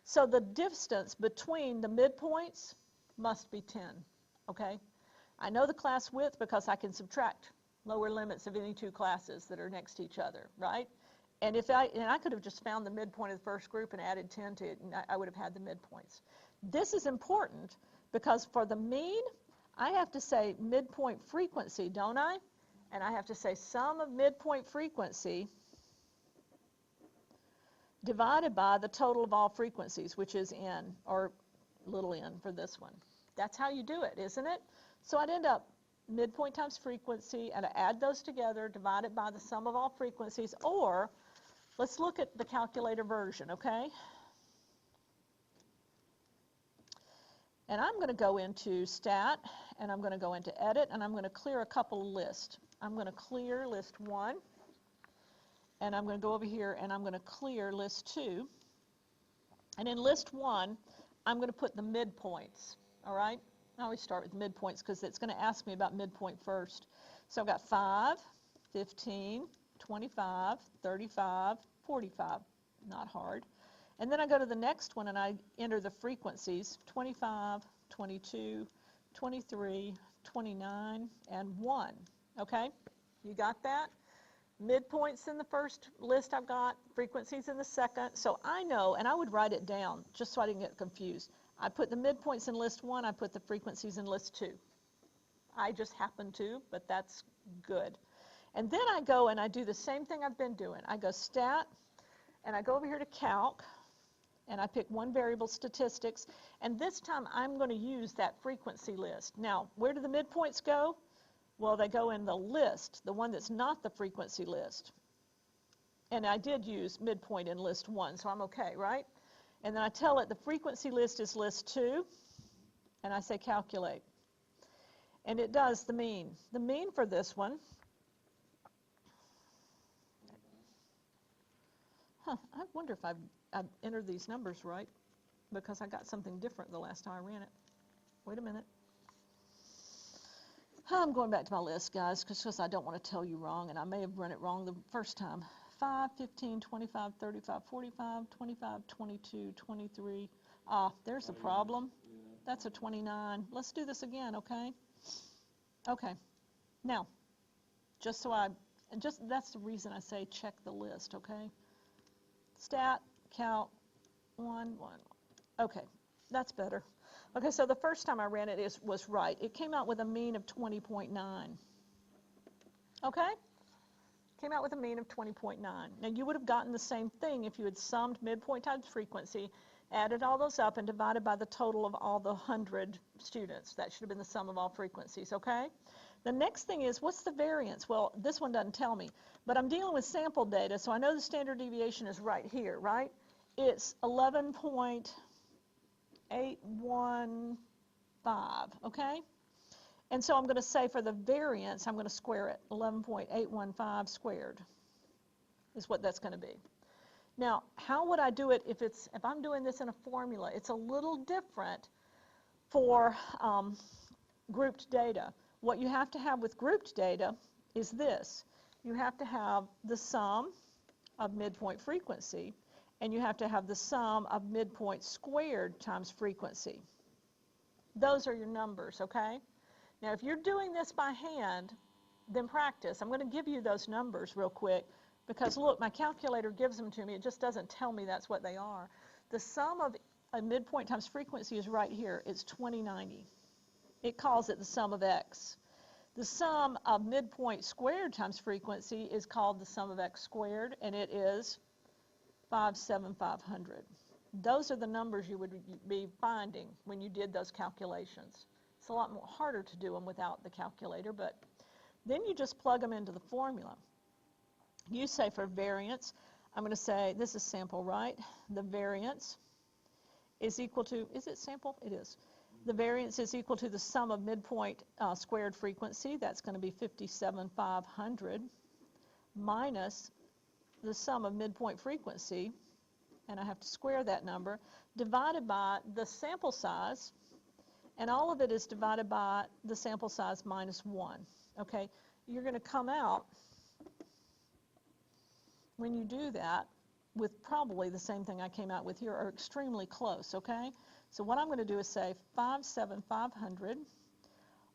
So the distance between the midpoints must be 10. Okay? I know the class width because I can subtract lower limits of any two classes that are next to each other, right? And I could have just found the midpoint of the first group and added 10 to it, and I would have had the midpoints. This is important because for the mean, I have to say midpoint frequency, don't I? And I have to say sum of midpoint frequency divided by the total of all frequencies, which is n, or little n for this one. That's how you do it, isn't it? So I'd end up midpoint times frequency, and I add those together, divide it by the sum of all frequencies, or let's look at the calculator version, okay? And I'm going to go into Stat, and I'm going to go into Edit, and I'm going to clear a couple of lists. I'm going to clear list 1, and I'm going to go over here, and I'm going to clear list 2. And in list 1, I'm going to put the midpoints, all right? I always start with midpoints because it's going to ask me about midpoint first. So I've got 5, 15, 25, 35, 45. Not hard. And then I go to the next one and I enter the frequencies, 25, 22, 23, 29, and 1. Okay? You got that? Midpoints in the first list I've got, frequencies in the second. So I know, and I would write it down just so I didn't get confused. I put the midpoints in list 1, I put the frequencies in list 2. I just happen to, but that's good. And then I go and I do the same thing I've been doing. I go Stat, and I go over here to Calc, and I pick one variable, Statistics, and this time I'm going to use that frequency list. Now, where do the midpoints go? Well, they go in the list, the one that's not the frequency list. And I did use midpoint in list 1, so I'm okay, right? And then I tell it the frequency list is list 2, and I say calculate. And it does the mean. The mean for this one I wonder if I've entered these numbers right, because I got something different the last time I ran it. Wait a minute. I'm going back to my list, guys, because I don't want to tell you wrong, and I may have run it wrong the first time. 5, 15, 25, 35, 45, 25, 22, 23. There's a problem. Yeah. That's a 29. Let's do this again, okay? Okay. Now, that's the reason I say check the list, okay? Stat, count, 1, 1. Okay, that's better. Okay, so the first time I ran it was right. It came out with a mean of 20.9. Okay? Came out with a mean of 20.9. Now, you would have gotten the same thing if you had summed midpoint times frequency, added all those up, and divided by the total of all the 100 students. That should have been the sum of all frequencies, okay? The next thing is, what's the variance? Well, this one doesn't tell me, but I'm dealing with sample data, so I know the standard deviation is right here, right? It's 11.815, okay? And so I'm going to say for the variance, I'm going to square it. 11.815 squared is what that's going to be. Now, how would I do it if I'm doing this in a formula? It's a little different for grouped data. What you have to have with grouped data is this. You have to have the sum of midpoint frequency, and you have to have the sum of midpoint squared times frequency. Those are your numbers, okay? Now, if you're doing this by hand, then practice. I'm going to give you those numbers real quick because, look, my calculator gives them to me. It just doesn't tell me that's what they are. The sum of a midpoint times frequency is right here. It's 2090. It calls it the sum of x. The sum of midpoint squared times frequency is called the sum of x squared, and it is 57500. Those are the numbers you would be finding when you did those calculations. It's a lot more harder to do them without the calculator, but then you just plug them into the formula. You say for variance, I'm going to say, this is sample, right? The variance is equal to, is it sample? It is. The variance is equal to the sum of midpoint squared frequency. That's going to be 57500 minus the sum of midpoint frequency, and I have to square that number, divided by the sample size, and all of it is divided by the sample size minus 1. Okay, you're going to come out, when you do that, with probably the same thing I came out with here, or extremely close, okay? So what I'm going to do is say 57500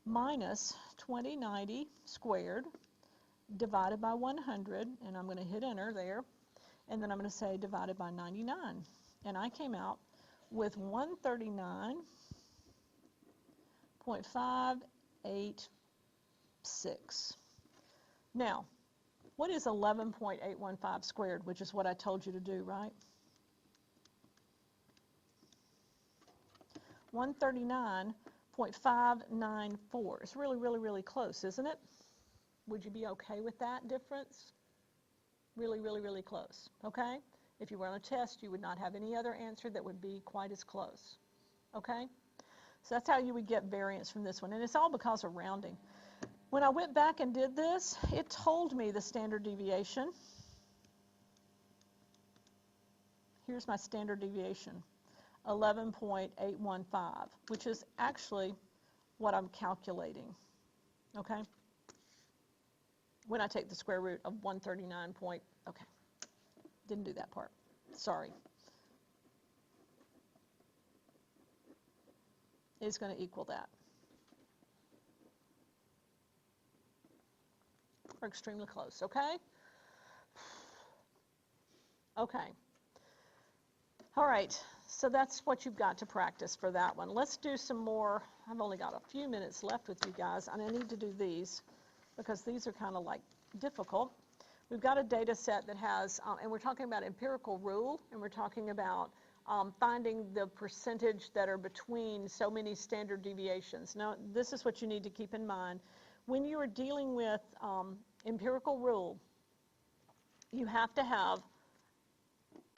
minus 2090 squared divided by 100, and I'm going to hit enter there, and then I'm going to say divided by 99. And I came out with 139.586. Now, what is 11.815 squared, which is what I told you to do, right? 139.594. It's really, really, really close, isn't it? Would you be okay with that difference? Really, really, really close, okay? If you were on a test, you would not have any other answer that would be quite as close, okay? So that's how you would get variance from this one, and it's all because of rounding. When I went back and did this, it told me the standard deviation. Here's my standard deviation, 11.815, which is actually what I'm calculating, okay? When I take the square root of 139 point, okay, didn't do that part, sorry. It's going to equal that. We're extremely close, okay? Okay. All right, so that's what you've got to practice for that one. Let's do some more. I've only got a few minutes left with you guys, and I need to do these because these are kind of like difficult. We've got a data set that has, and we're talking about empirical rule, and we're talking about finding the percentage that are between so many standard deviations. Now, this is what you need to keep in mind. When you are dealing with empirical rule, you have to have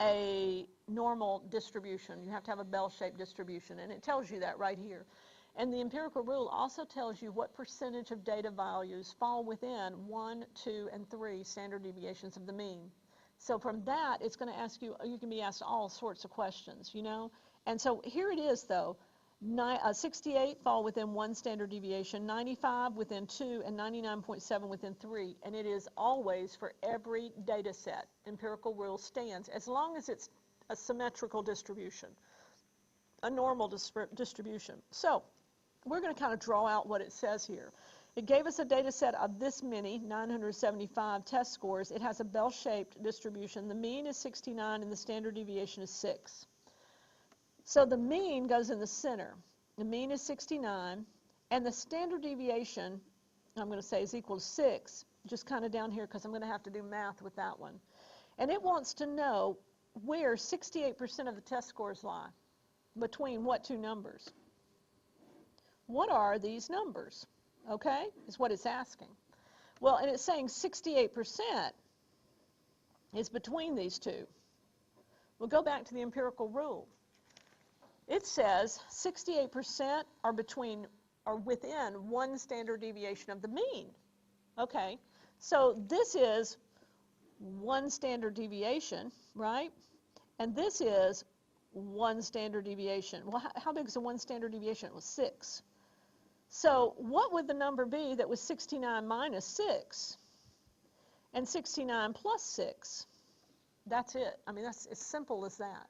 a normal distribution. You have to have a bell-shaped distribution, and it tells you that right here. And the empirical rule also tells you what percentage of data values fall within 1, 2, and 3 standard deviations of the mean. So from that, it's going to ask you, you can be asked all sorts of questions, you know. And so here it is, though. 68 fall within 1 standard deviation, 95 within 2, and 99.7 within 3. And it is always for every data set. Empirical rule stands as long as it's a symmetrical distribution, a normal distribution. So we're going to kind of draw out what it says here. It gave us a data set of this many, 975 test scores. It has a bell-shaped distribution. The mean is 69 and the standard deviation is 6. So the mean goes in the center. The mean is 69, and the standard deviation, I'm going to say, is equal to 6, just kind of down here because I'm going to have to do math with that one. And it wants to know where 68% of the test scores lie, between what two numbers. What are these numbers? Okay, is what it's asking. Well, and it's saying 68% is between these two. We'll go back to the empirical rule. It says 68% are within 1 standard deviation of the mean. Okay, so this is 1 standard deviation, right? And this is 1 standard deviation. Well, how big is a 1 standard deviation? It was 6. So what would the number be that was 69 minus 6 and 69 plus 6? That's it. I mean, that's as simple as that.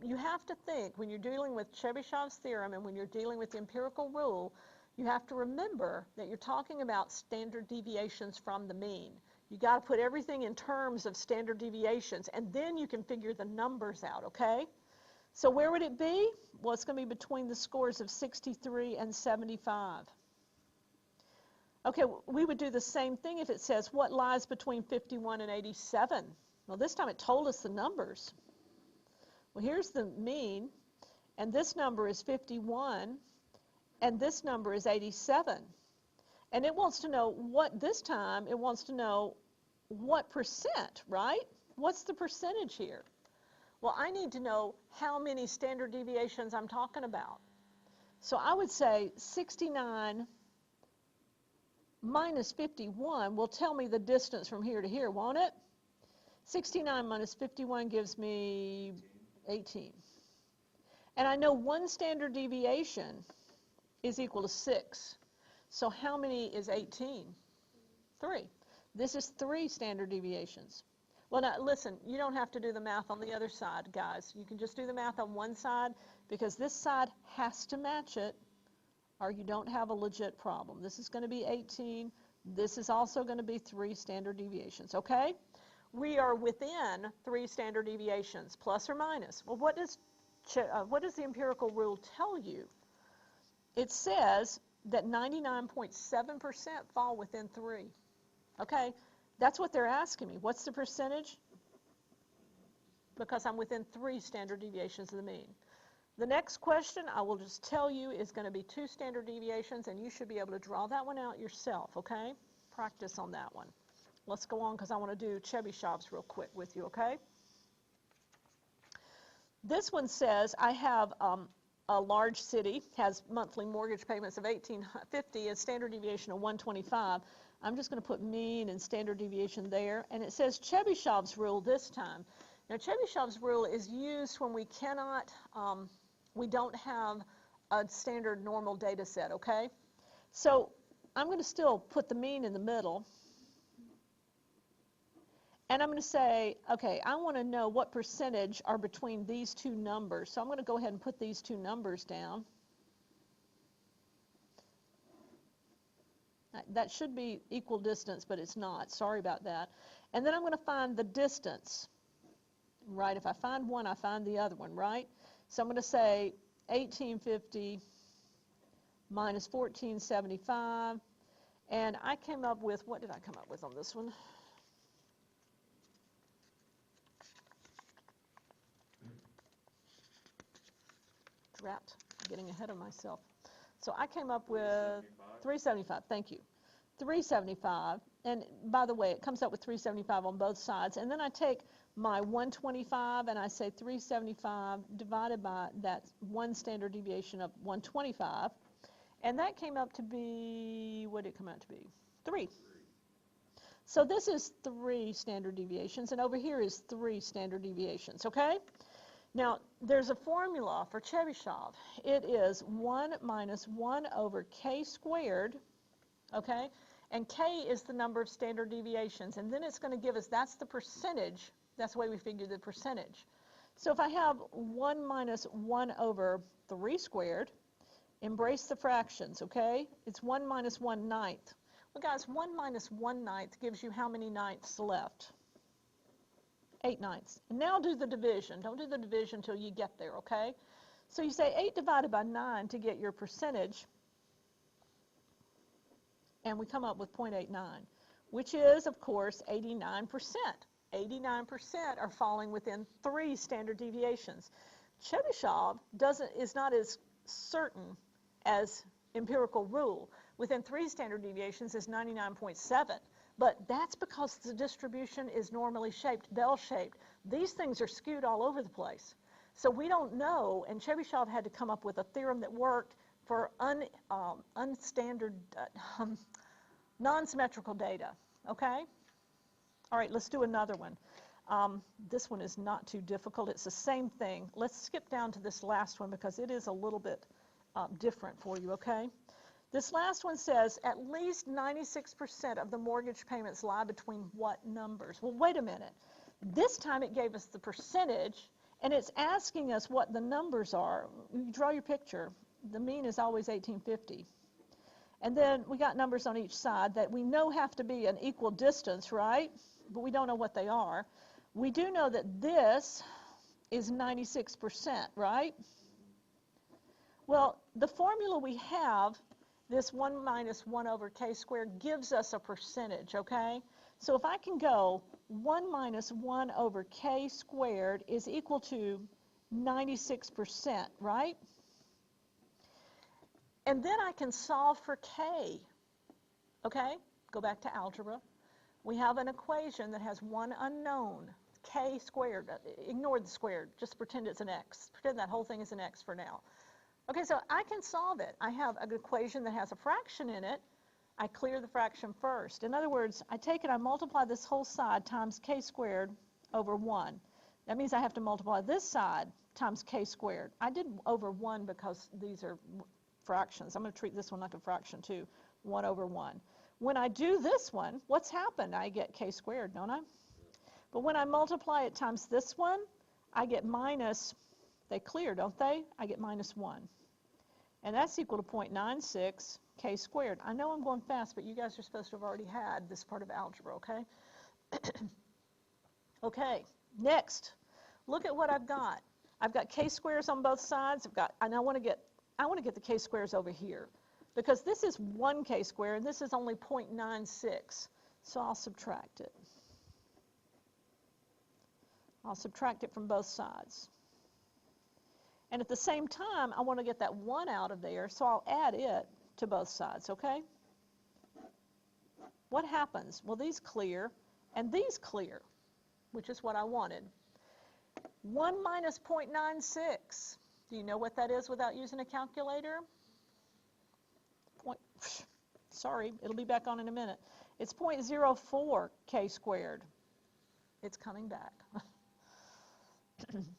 You have to think, when you're dealing with Chebyshev's theorem and when you're dealing with the empirical rule, you have to remember that you're talking about standard deviations from the mean. You got to put everything in terms of standard deviations, and then you can figure the numbers out, okay? So where would it be? Well, it's going to be between the scores of 63 and 75. Okay, we would do the same thing if it says what lies between 51 and 87. Well, this time it told us the numbers. Well, here's the mean, and this number is 51, and this number is 87. And it wants to know what, this time, it wants to know what percent, right? What's the percentage here? Well, I need to know how many standard deviations I'm talking about. So I would say 69 minus 51 will tell me the distance from here to here, won't it? 69 minus 51 gives me 18. And I know 1 standard deviation is equal to 6. So how many is 18? 3. This is 3 standard deviations. Well, now, listen, you don't have to do the math on the other side, guys. You can just do the math on one side, because this side has to match it, or you don't have a legit problem. This is going to be 18. This is also going to be 3 standard deviations, okay? We are within 3 standard deviations, plus or minus. Well, what does the empirical rule tell you? It says that 99.7% fall within 3. Okay, that's what they're asking me. What's the percentage? Because I'm within 3 standard deviations of the mean. The next question, I will just tell you, is going to be 2 standard deviations, and you should be able to draw that one out yourself, okay? Practice on that one. Let's go on, because I want to do Chebyshev's real quick with you, okay? This one says I have a large city, has monthly mortgage payments of $1,850, a standard deviation of 125. I'm just going to put mean and standard deviation there. And it says Chebyshev's rule this time. Now, Chebyshev's rule is used when we cannot, we don't have a standard normal data set, okay? So I'm going to still put the mean in the middle. And I'm going to say, okay, I want to know what percentage are between these 2 numbers. So I'm going to go ahead and put these 2 numbers down. That should be equal distance, but it's not. Sorry about that. And then I'm going to find the distance, right? If I find one, I find the other one, right? So I'm going to say 1850 minus 1475. And I came up with, what did I come up with on this one? Drat, getting ahead of myself. So I came up with 375. Thank you. 375, and by the way, it comes up with 375 on both sides. And then I take my 125 and I say 375 divided by that 1 standard deviation of 125. And that came up to be, what did it come out to be? 3. So this is 3 standard deviations, and over here is 3 standard deviations, okay? Now, there's a formula for Chebyshev. It is 1 minus 1 over k squared, okay? And k is the number of standard deviations, and then it's going to give us, that's the percentage, that's the way we figure the percentage. So if I have 1 minus 1 over 3 squared, embrace the fractions, okay? It's 1 minus 1 ninth. Well, guys, 1 minus 1 ninth gives you how many ninths left? 8 ninths. And now do the division. Don't do the division until you get there, okay? So you say 8 divided by 9 to get your percentage, and we come up with 0.89, which is, of course, 89%. 89% are falling within 3 standard deviations. Chebyshev is not as certain as empirical rule. Within 3 standard deviations is 99.7, but that's because the distribution is normally shaped, bell-shaped. These things are skewed all over the place. So we don't know, and Chebyshev had to come up with a theorem that worked for unstandard, non-symmetrical data, okay? All right, let's do another one. This one is not too difficult. It's the same thing. Let's skip down to this last one because it is a little bit different for you, okay? This last one says at least 96% of the mortgage payments lie between what numbers? Well, wait a minute. This time it gave us the percentage, and it's asking us what the numbers are. You draw your picture. The mean is always 1850. And then we got numbers on each side that we know have to be an equal distance, right? But we don't know what they are. We do know that this is 96%, right? Well, the formula we have, this 1 minus 1 over k squared, gives us a percentage, okay? So if I can go 1 minus 1 over k squared is equal to 96%, right? And then I can solve for k, okay? Go back to algebra. We have an equation that has one unknown, k squared. Ignore the squared. Just pretend it's an x. Pretend that whole thing is an x for now. Okay, so I can solve it. I have an equation that has a fraction in it. I clear the fraction first. In other words, I take it, I multiply this whole side times k squared over 1. That means I have to multiply this side times k squared. I did over 1 because these are fractions. I'm going to treat this one like a fraction too, 1 over 1. When I do this one, what's happened? I get k squared, don't I? But when I multiply it times this one, I get minus, they clear, don't they? I get minus 1. And that's equal to 0.96 k squared. I know I'm going fast, but you guys are supposed to have already had this part of algebra, okay? Okay, next, look at what I've got. I've got k squares on both sides. And I want to get the k squares over here, because this is 1 k squared, and this is only 0.96. So I'll subtract it. I'll subtract it from both sides. And at the same time, I want to get that 1 out of there, so I'll add it to both sides, okay? What happens? Well, these clear, and these clear, which is what I wanted. 1 minus 0.96. Do you know what that is without using a calculator? Sorry, it'll be back on in a minute. It's 0.04 k squared. It's coming back.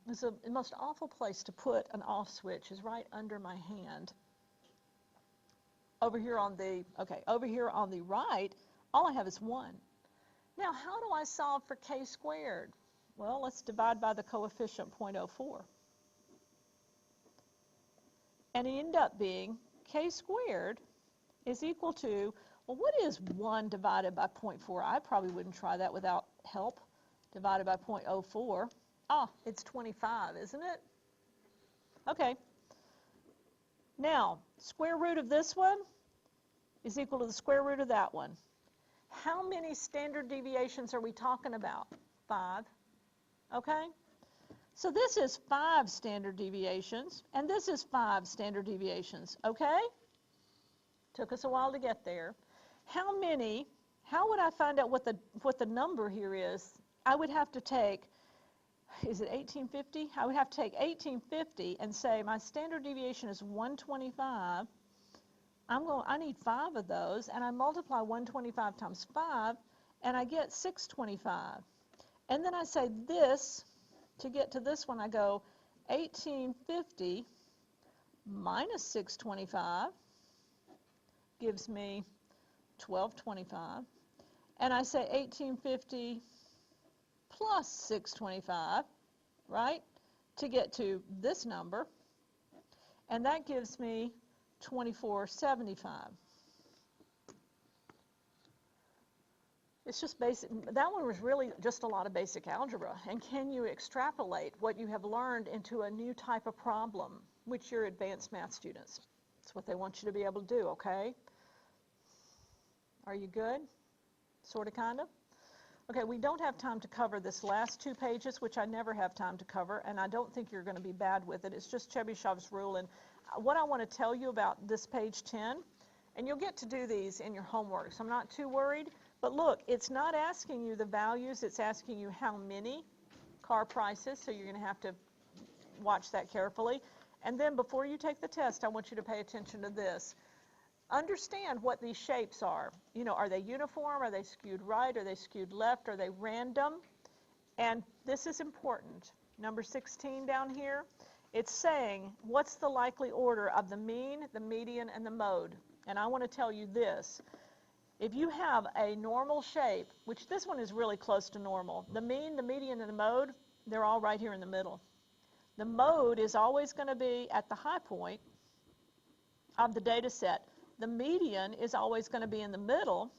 It's the most awful place to put an off switch is right under my hand. Over here on the right, all I have is 1. Now, how do I solve for k squared? Well, let's divide by the coefficient 0.04. And it ended up being k squared is equal to, well, what is 1 divided by 0.4? I probably wouldn't try that without help. Divided by 0.04. Ah, it's 25, isn't it? Okay. Now, square root of this one is equal to the square root of that one. How many standard deviations are we talking about? 5. Okay? So this is 5 standard deviations, and this is 5 standard deviations. Okay? Took us a while to get there. How would I find out what the number here is? I would have to take, is it 1850? I would have to take 1850 and say my standard deviation is 125. I need 5 of those, and I multiply 125 times 5, and I get 625. And then I say this, to get to this one, I go 1850 minus 625 gives me 1225. And I say 1850 plus 625, right, to get to this number. And that gives me 2475. It's just basic. That one was really just a lot of basic algebra. And can you extrapolate what you have learned into a new type of problem, which you're advanced math students? That's what they want you to be able to do, okay? Are you good? Sort of, kind of? Okay, we don't have time to cover this last 2 pages, which I never have time to cover, and I don't think you're going to be bad with it. It's just Chebyshev's rule. And what I want to tell you about this page 10, and you'll get to do these in your homework, so I'm not too worried. But look, it's not asking you the values, it's asking you how many car prices, so you're going to have to watch that carefully. And then before you take the test, I want you to pay attention to this. Understand what these shapes are. You know, are they uniform? Are they skewed right? Are they skewed left? Are they random? And this is important. Number 16 down here, it's saying what's the likely order of the mean, the median, and the mode. And I want to tell you this. If you have a normal shape, which this one is really close to normal, the mean, the median, and the mode, they're all right here in the middle. The mode is always going to be at the high point of the data set. The median is always going to be in the middle,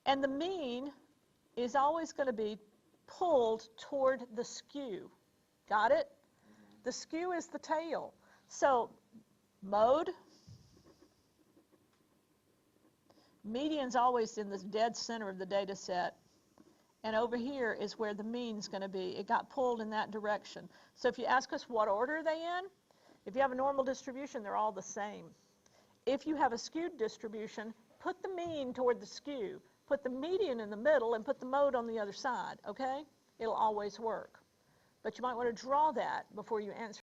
and the mean is always going to be pulled toward the skew. Got it? The skew is the tail. So mode, median's always in the dead center of the data set, and over here is where the mean's going to be. It got pulled in that direction. So if you ask us what order are they in, if you have a normal distribution, they're all the same. If you have a skewed distribution, put the mean toward the skew, put the median in the middle, and put the mode on the other side, okay? It'll always work. But you might want to draw that before you answer